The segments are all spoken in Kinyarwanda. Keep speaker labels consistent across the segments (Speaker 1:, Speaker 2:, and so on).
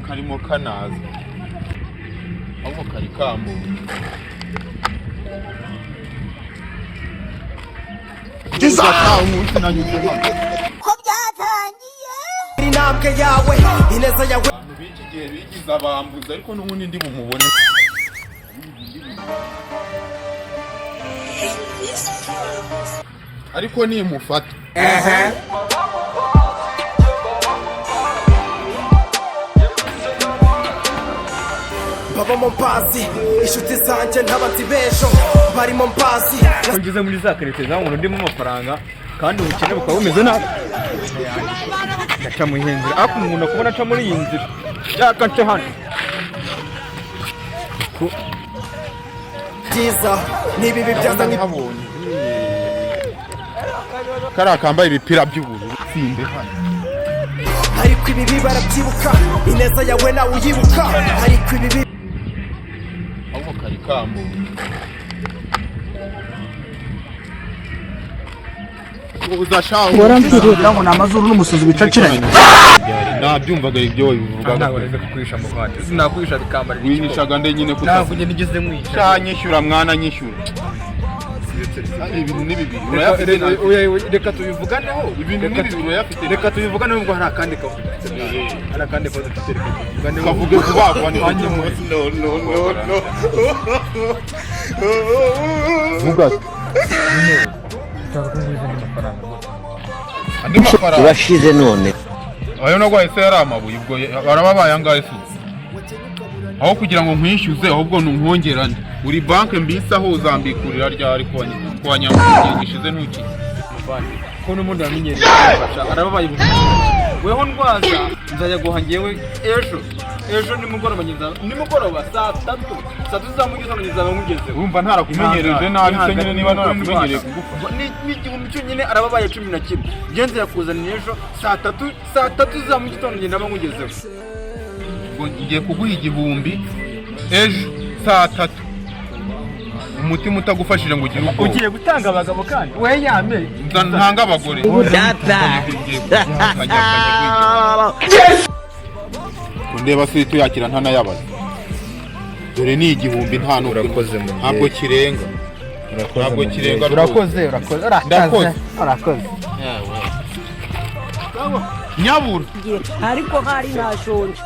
Speaker 1: karimo kanaza ahubwo kari kambuye Gizata umunsi nanyuzemo ko byatangiye intambwe yawe ineza yawe biki gihe bigize abambuza ariko n'ubundi ndi bumubone ariko ni mufata Baba Mompasi inshuti zanje ntabanzi besho bari Mompasi
Speaker 2: ngeze muri za karite za umuntu ndimo amafaranga kandi ubukene bukaba bumeze nabi ndaca mu hindira ako umuntu akubona aca muri iyi nzira yakanca hano
Speaker 1: byiza nibi bibyaza nk'abonye kara kambaye ibipira by'ubururu sinde hano ariko ibi barabyibuka ineza yawe nawe uyibuka ariko ibi ahubwo kari kambuye
Speaker 3: warambwira ngo namazuru n'umusozi bicaciranye
Speaker 1: nabyumvaga ibyo bivuga
Speaker 2: ntabwo reze kukurisha mu kwate sinakwisha bikambara
Speaker 1: winishaga nde nyine kuko
Speaker 2: ntabwo nge nigeze mwisha
Speaker 1: cyanyishyura mwana nyishyura ibintu n'ibibiri urayafite
Speaker 2: reka tubivuganeho
Speaker 1: ibintu n'ibibiri urayafite
Speaker 2: reka tubivuganeho ngo hari akandi kavuga hari akandi kavuga
Speaker 1: kavuge kubagwa ni vuga andi mafaranga
Speaker 3: urashize none
Speaker 1: ayo nagwaye se yari amabuye ubwo barababaye angahe se aho kugira ngo nkwishyuze ahubwo ntunkongerane uri banke mbisaho uzambikurira ryari kwa nyamugiye gishize ntuki
Speaker 2: ko n'umundi wamenyereye gufasha arababaye weho ndwaza nzajya guha ngewe ejo nimugoroba saa 3 za mugitondo nzaba nkugeze
Speaker 1: urumva ntarakumenyereje nabi se nyine niba narakumenyereye kugufa
Speaker 2: n'igihumbi cyonyine arababaye 11 genze yakuzaniye ejo saa 3 za mugitondo ngenda nkugezeho
Speaker 1: ngo ngiye kuguha igihumbi ejo saa 3 umutima utagufashije ngo ugire ubwo
Speaker 2: ugiye gutanga abagabo kandi we yame
Speaker 1: ntanga abagore ndeba se tuyakira ntanayabaza dore ni igihumbi nta
Speaker 2: urakoze mu
Speaker 1: ntabwo kirenga
Speaker 2: urakoze
Speaker 1: nyabura
Speaker 3: ariko hari nashonje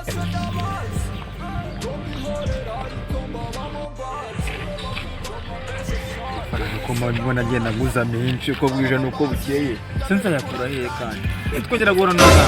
Speaker 2: ko mbona agenda guza menshi uko bwije nuko bukeye sinza yakura hehe kandi twongera guhora n'abana